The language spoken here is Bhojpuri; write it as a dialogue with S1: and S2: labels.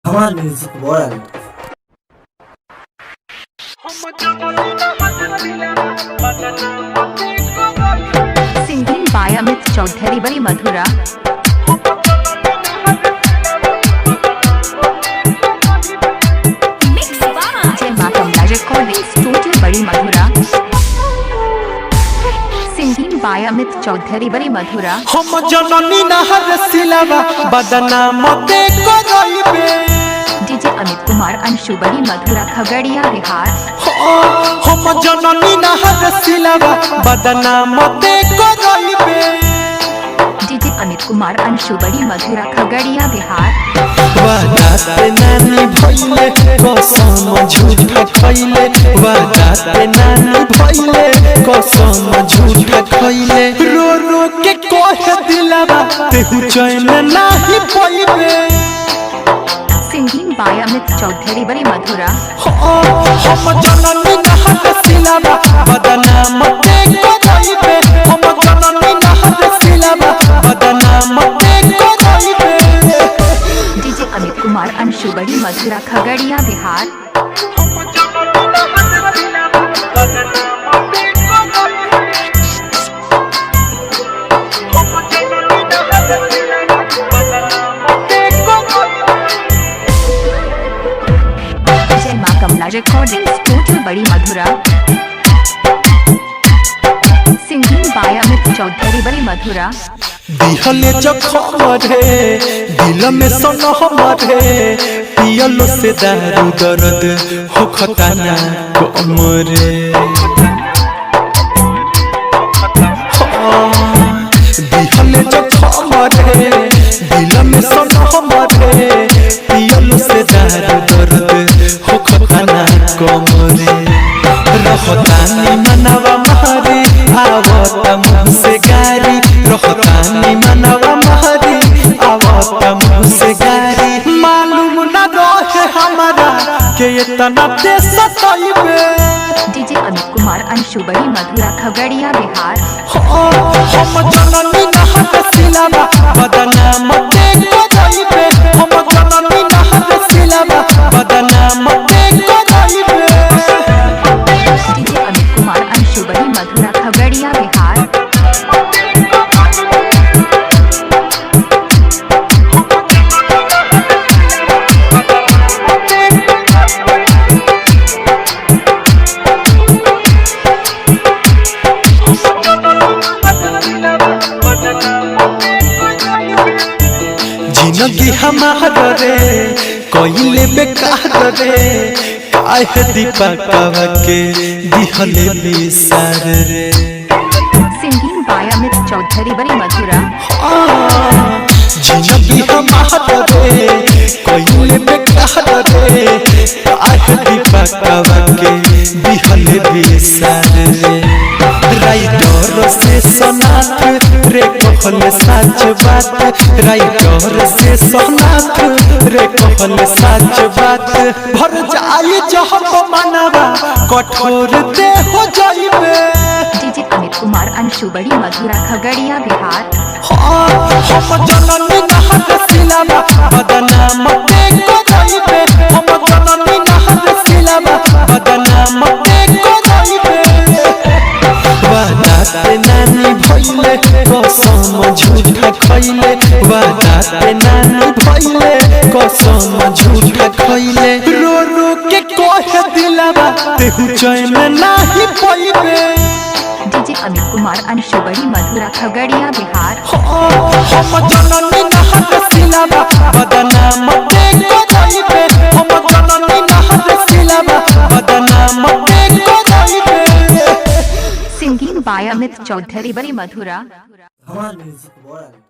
S1: हमार music world.
S2: Singing by Amit Chaudhary Badi Madhura. जय मां Kamla recording studio Badi Madhura. Singing by Amit Chaudhary Badi Madhura.
S3: हम जननी नहर सिलावा बदनाम ते करइबे।
S2: डीजे अमित कुमार अंशु बड़ी मधुरा खगड़िया बिहार।
S3: हम जननी नहर सिलावा बदनाम ते करइबे।
S2: डीजे अमित कुमार अंशु बड़ी मधुरा खगड़िया बिहार।
S3: वादाते नानी भइले कसम झूठा खइले। वादाते नानी भइले कसम झूठा खइले। रो रो के कह दिलावा तेहु चैन नाही पइबे।
S2: Singing by Amit Chaudhary Badi Madhura.
S3: हम जननी नहर सिलावा बदनाम ते करइबे। हम जननी नहर सिलावा बदनाम ते करइबे।
S2: डीजे अमित कुमार अंशु बड़ी मधुरा खगड़िया बिहार। जय मां Kamla recording studio Badi Madhura. Singing by Amit Chaudhary Badi मधुरा।
S3: दिहले जखम रे दिल में सनम रे। पियलो से दारू दर्द हो खताना कम रे। दिहले जखम रे दिल में सनम रे। पियलो से दारू दर्द हो खताना कम रे। रहतानी मनवा मारी आवत मुँह से गारी। रहतानी मनवा मारी आवत मुँह से गारी। मालूम न रहे हमारा के इतना ते सताइबे।
S2: डीजे अमित कुमार अंशु बड़ी मधुरा खगड़िया बिहार।
S3: हम जननी नहर सिलावा बदनाम ते करइबे। हम जननी नहर सिलावा बदनाम ते करइबे।
S2: डीजे अमित कुमार अंशु बड़ी मधुरा खगड़िया बिहार।
S3: जिंदगी हमार रे कइले बेकार रे। काहे दीपकवा के दिहले बिसार रे।
S2: सिंगिंग बाय अमित चौधरी बड़ी मधुरा।
S3: जिंदगी हमार रे कइले बेकार रे। काहे दीपकवा के दिहले बिसार रे। राइटर से सनाथ रे कहले सच बात। राइटर से सनाथ रे कहले सच बात। भर जाई जहब मनवा कठोर दे हो जाइबे।
S2: डीजे अमित कुमार अंशु बड़ी मधुरा खगड़िया बिहार।
S3: हम जननी नहर सिलावा बदनाम ते करइबे। हम जननी नहर सिलावा बदनाम ते करइबे। वादाते नानी भइले कसम झूठा खइले। वादाते नानी भइले कसम झूठा खइले। रो रो के कह दिलावा तेहु चैन नाही पइबे।
S2: डीजे अमित कुमार अंशु बड़ी मधुरा खगड़िया बिहार।
S3: हम जननी नहर सिलावा बदनाम ते करइबे। हम जननी नहर सिलावा बदनाम ते करइबे।
S2: सिंगिंग बाय अमित चौधरी बड़ी मधुरा।
S1: हमार म्यूजिक वर्ल्ड।